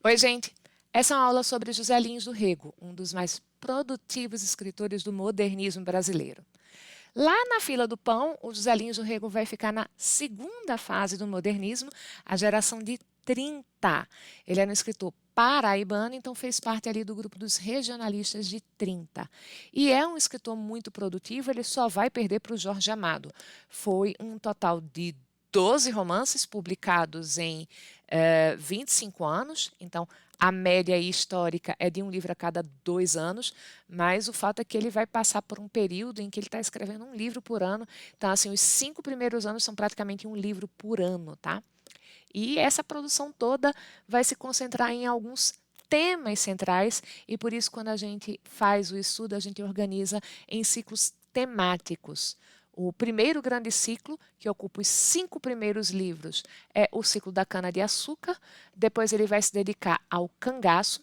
Oi, gente! Essa é uma aula sobre José Lins do Rego, um dos mais produtivos escritores do modernismo brasileiro. Lá na fila do pão, o José Lins do Rego vai ficar na segunda fase do modernismo, a geração de 30. Ele era um escritor paraibano, então fez parte ali do grupo dos regionalistas de 30. E é um escritor muito produtivo, ele só vai perder para o Jorge Amado. Foi um total de 12 romances publicados em 25 anos, então a média histórica é de um livro a cada 2 anos, mas o fato é que ele vai passar por um período em que ele está escrevendo um livro por ano. Então, assim, os 5 primeiros anos são praticamente um livro por ano, tá? E essa produção toda vai se concentrar em alguns temas centrais, e por isso, quando a gente faz o estudo, a gente organiza em ciclos temáticos. O primeiro grande ciclo, que ocupa os 5 primeiros livros, é o ciclo da cana-de-açúcar. Depois ele vai se dedicar ao cangaço.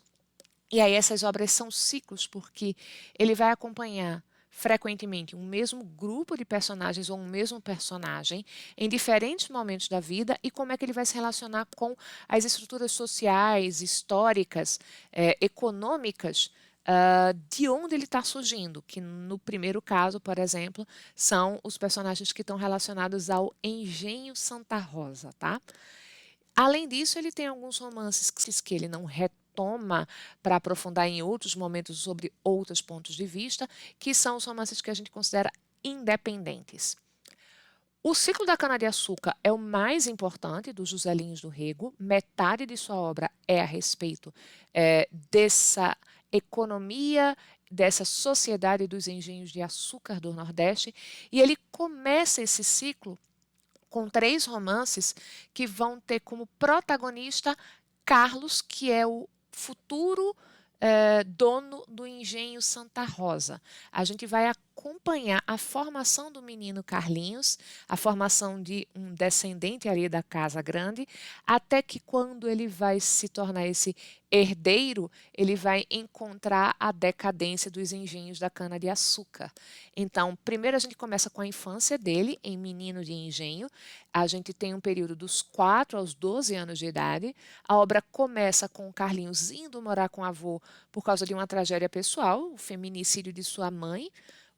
E aí essas obras são ciclos, porque ele vai acompanhar frequentemente um mesmo grupo de personagens ou um mesmo personagem em diferentes momentos da vida e como é que ele vai se relacionar com as estruturas sociais, históricas, econômicas, de onde ele está surgindo, que no primeiro caso, por exemplo, são os personagens que estão relacionados ao Engenho Santa Rosa, tá? Além disso, ele tem alguns romances que ele não retoma para aprofundar em outros momentos sobre outros pontos de vista, que são os romances que a gente considera independentes. O ciclo da cana-de-açúcar é o mais importante do José Lins do Rego. Metade de sua obra é a respeito dessa economia, dessa sociedade dos engenhos de açúcar do Nordeste. E ele começa esse ciclo com 3 romances que vão ter como protagonista Carlos, que é o futuro dono do engenho Santa Rosa. A gente vai acompanhar a formação do menino Carlinhos, a formação de um descendente ali da Casa Grande, até que quando ele vai se tornar esse herdeiro, ele vai encontrar a decadência dos engenhos da cana-de-açúcar. Então, primeiro a gente começa com a infância dele, em Menino de Engenho. A gente tem um período dos 4 aos 12 anos de idade. A obra começa com o Carlinhos indo morar com o avô por causa de uma tragédia pessoal, o feminicídio de sua mãe.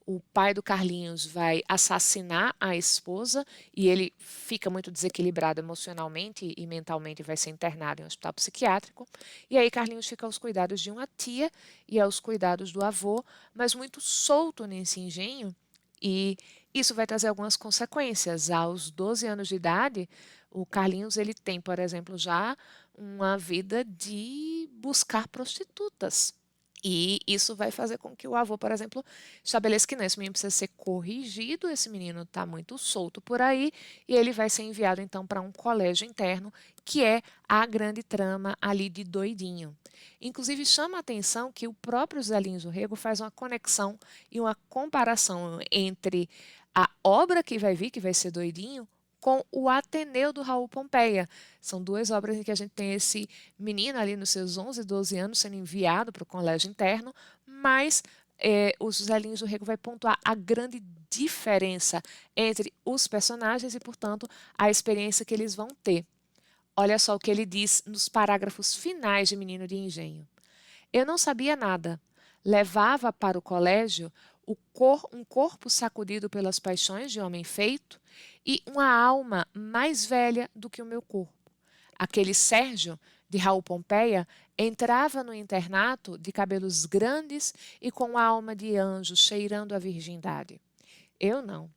O pai do Carlinhos vai assassinar a esposa e ele fica muito desequilibrado emocionalmente e mentalmente e vai ser internado em um hospital psiquiátrico. E aí Carlinhos fica aos cuidados de uma tia e aos cuidados do avô, mas muito solto nesse engenho. E isso vai trazer algumas consequências. Aos 12 anos de idade, o Carlinhos ele tem, por exemplo, já uma vida de buscar prostitutas. E isso vai fazer com que o avô, por exemplo, estabeleça que não, esse menino precisa ser corrigido, esse menino está muito solto por aí, e ele vai ser enviado então para um colégio interno, que é a grande trama ali de Doidinho. Inclusive, chama a atenção que o próprio Zé Lins do Rego faz uma conexão e uma comparação entre a obra que vai vir, que vai ser Doidinho, com o Ateneu do Raul Pompeia. São 2 obras em que a gente tem esse menino ali nos seus 11, 12 anos sendo enviado para o colégio interno, mas o José Lins do Rego vai pontuar a grande diferença entre os personagens e, portanto, a experiência que eles vão ter. Olha só o que ele diz nos parágrafos finais de Menino de Engenho. Eu não sabia nada. Levava para o colégio um corpo sacudido pelas paixões de homem feito e uma alma mais velha do que o meu corpo. Aquele Sérgio, de Raul Pompeia, entrava no internato de cabelos grandes e com a alma de anjo cheirando a virgindade. Eu não.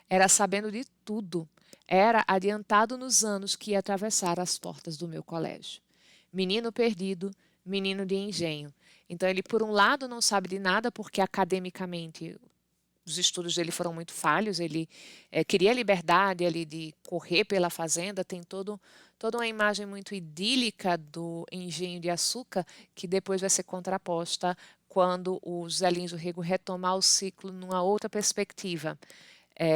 Era sabendo de tudo. Era adiantado nos anos que ia atravessar as portas do meu colégio. Menino perdido, menino de engenho. Então, ele, por um lado, não sabe de nada, porque academicamente os estudos dele foram muito falhos. Ele queria a liberdade ali de correr pela fazenda, tem toda uma imagem muito idílica do engenho de açúcar, que depois vai ser contraposta quando o Zé Lins do Rego retomar o ciclo numa outra perspectiva,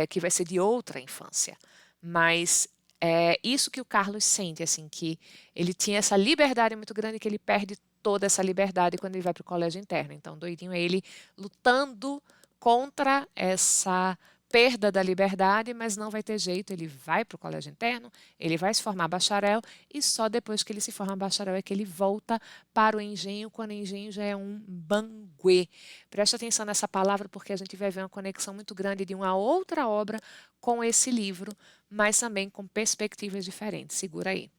que vai ser de outra infância. Mas é isso que o Carlos sente, assim, que ele tinha essa liberdade muito grande que ele perde toda essa liberdade quando ele vai para o colégio interno. Então, Doidinho é ele lutando contra essa perda da liberdade, mas não vai ter jeito, ele vai para o colégio interno, ele vai se formar bacharel e só depois que ele se forma bacharel é que ele volta para o engenho, quando o engenho já é um banguê. Preste atenção nessa palavra porque a gente vai ver uma conexão muito grande de uma outra obra com esse livro, mas também com perspectivas diferentes. Segura aí.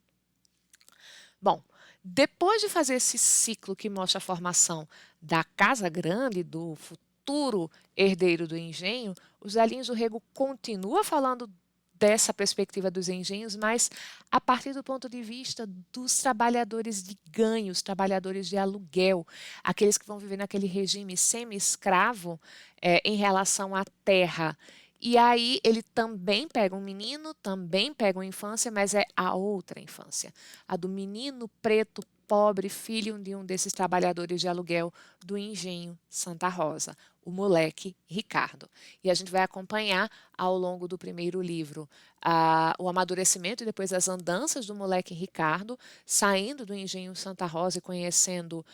Bom, depois de fazer esse ciclo que mostra a formação da Casa Grande, do futuro herdeiro do engenho, os Zelinhos do Rego continua falando dessa perspectiva dos engenhos, mas a partir do ponto de vista dos trabalhadores de ganho, os trabalhadores de aluguel, aqueles que vão viver naquele regime semi-escravo em relação à terra. E aí ele também pega um menino, também pega uma infância, mas é a outra infância, a do menino preto pobre, filho de um desses trabalhadores de aluguel do engenho Santa Rosa, o moleque Ricardo. E a gente vai acompanhar ao longo do primeiro livro o amadurecimento e depois as andanças do moleque Ricardo, saindo do engenho Santa Rosa e conhecendo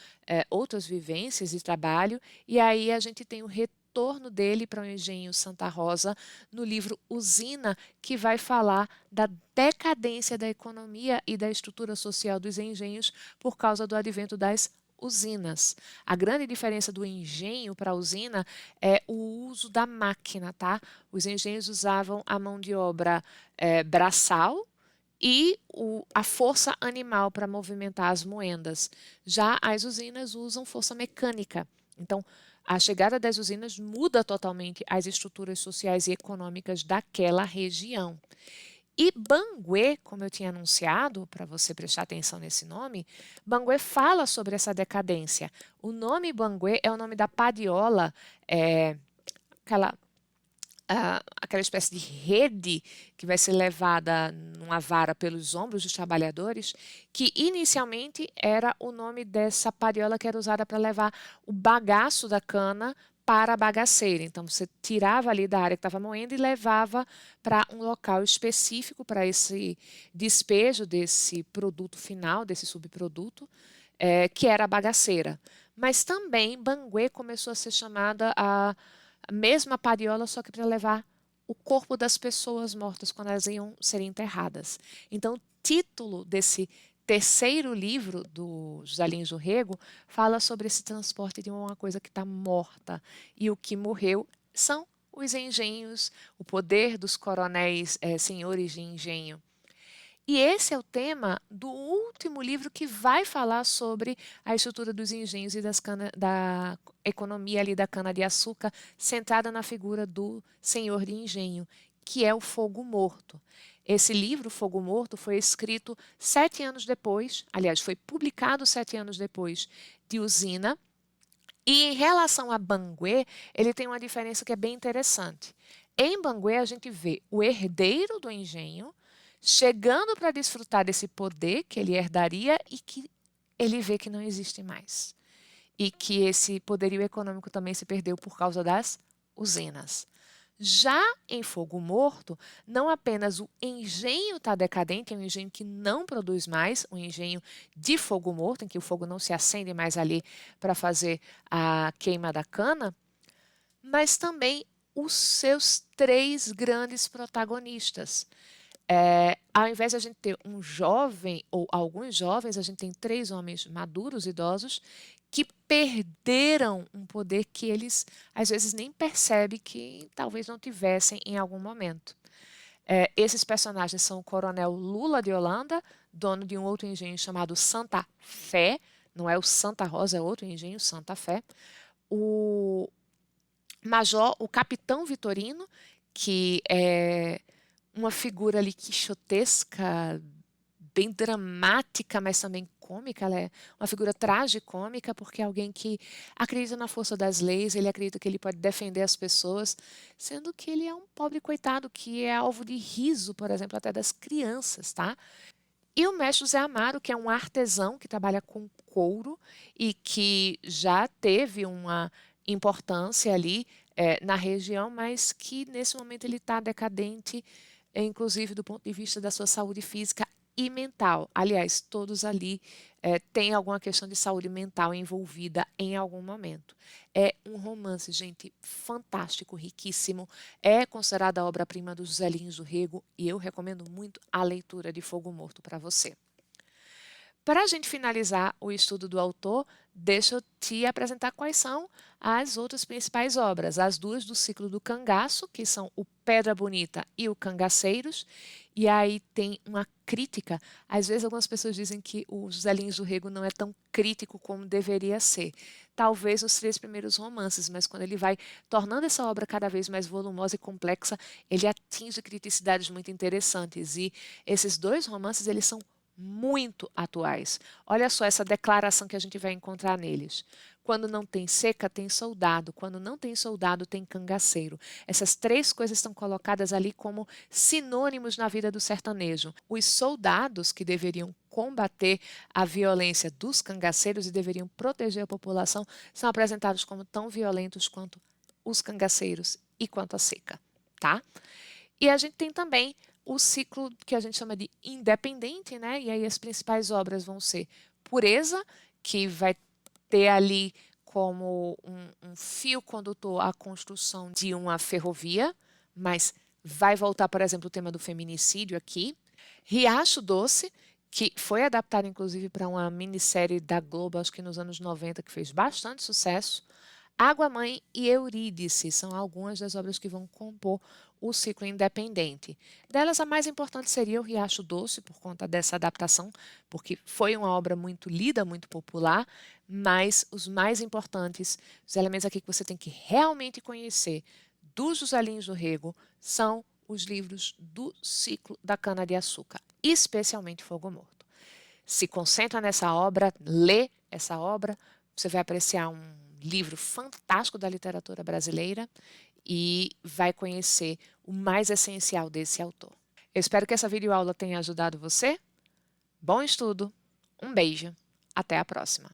outras vivências e trabalho. E aí a gente tem o retorno dele para o engenho Santa Rosa no livro Usina, que vai falar da decadência da economia e da estrutura social dos engenhos por causa do advento das usinas. A grande diferença do engenho para a usina é o uso da máquina, tá? Os engenhos usavam a mão de obra braçal e a força animal para movimentar as moendas. Já as usinas usam força mecânica. Então, a chegada das usinas muda totalmente as estruturas sociais e econômicas daquela região. E Banguê, como eu tinha anunciado, para você prestar atenção nesse nome, Banguê fala sobre essa decadência. O nome Banguê é o nome da padiola, aquela aquela espécie de rede que vai ser levada numa vara pelos ombros dos trabalhadores, que inicialmente era o nome dessa padiola que era usada para levar o bagaço da cana para a bagaceira. Então, você tirava ali da área que estava moendo e levava para um local específico para esse despejo desse produto final, desse subproduto, que era a bagaceira. Mas também Banguê começou a ser chamada a mesma padiola, só que para levar o corpo das pessoas mortas quando elas iam ser enterradas. Então, o título desse terceiro livro dos Zelinhos do Rego fala sobre esse transporte de uma coisa que está morta. E o que morreu são os engenhos, o poder dos coronéis, senhores de engenho. E esse é o tema do último livro que vai falar sobre a estrutura dos engenhos e da economia ali da cana-de-açúcar, centrada na figura do senhor de engenho, que é o Fogo Morto. Esse livro, Fogo Morto, foi escrito 7 anos depois, aliás, foi publicado 7 anos depois de Usina. E em relação a Banguê, ele tem uma diferença que é bem interessante. Em Banguê, a gente vê o herdeiro do engenho chegando para desfrutar desse poder que ele herdaria e que ele vê que não existe mais. E que esse poderio econômico também se perdeu por causa das usinas. Já em Fogo Morto, não apenas o engenho está decadente, é um engenho que não produz mais, um engenho de fogo morto, em que o fogo não se acende mais ali para fazer a queima da cana, mas também os seus 3 grandes protagonistas. Ao invés de a gente ter um jovem ou alguns jovens, a gente tem 3 homens maduros, idosos, que perderam um poder que eles às vezes nem percebem que talvez não tivessem em algum momento. Esses personagens são o coronel Lula de Holanda, dono de um outro engenho chamado Santa Fé, não é o Santa Rosa, é outro engenho, Santa Fé. O major, o capitão Vitorino, que é uma figura ali quixotesca, bem dramática, mas também cômica. Ela é uma figura tragicômica, porque é alguém que acredita na força das leis, ele acredita que ele pode defender as pessoas, sendo que ele é um pobre coitado que é alvo de riso, por exemplo, até das crianças, tá? E o mestre José Amaro, que é um artesão que trabalha com couro e que já teve uma importância ali na região, mas que nesse momento ele está decadente, inclusive do ponto de vista da sua saúde física e mental. Aliás, todos ali têm alguma questão de saúde mental envolvida em algum momento. É um romance, gente, fantástico, riquíssimo. É considerada a obra-prima dos José Lins do Rego e eu recomendo muito a leitura de Fogo Morto para você. Para a gente finalizar o estudo do autor, deixa eu te apresentar quais são as outras principais obras. As duas do ciclo do cangaço, que são o Pedra Bonita e o Cangaceiros. E aí tem uma crítica. Às vezes algumas pessoas dizem que o José Lins do Rego não é tão crítico como deveria ser. Talvez os 3 primeiros romances, mas quando ele vai tornando essa obra cada vez mais volumosa e complexa, ele atinge criticidades muito interessantes. E esses 2 romances, eles são muito atuais. Olha só essa declaração que a gente vai encontrar neles. Quando não tem seca, tem soldado. Quando não tem soldado, tem cangaceiro. Essas 3 coisas estão colocadas ali como sinônimos na vida do sertanejo. Os soldados que deveriam combater a violência dos cangaceiros e deveriam proteger a população são apresentados como tão violentos quanto os cangaceiros e quanto a seca, tá? E a gente tem também o ciclo que a gente chama de independente, né? E aí as principais obras vão ser Pureza, que vai ter ali como um fio condutor a construção de uma ferrovia, mas vai voltar, por exemplo, o tema do feminicídio aqui. Riacho Doce, que foi adaptado inclusive para uma minissérie da Globo, acho que nos anos 90, que fez bastante sucesso. Água Mãe e Eurídice são algumas das obras que vão compor o ciclo independente. Delas, a mais importante seria o Riacho Doce, por conta dessa adaptação, porque foi uma obra muito lida, muito popular, mas os mais importantes, os elementos aqui que você tem que realmente conhecer do José Lins do Rego, são os livros do ciclo da cana-de-açúcar, especialmente Fogo Morto. Se concentra nessa obra, lê essa obra, você vai apreciar um livro fantástico da literatura brasileira e vai conhecer o mais essencial desse autor. Eu espero que essa videoaula tenha ajudado você. Bom estudo, um beijo, até a próxima!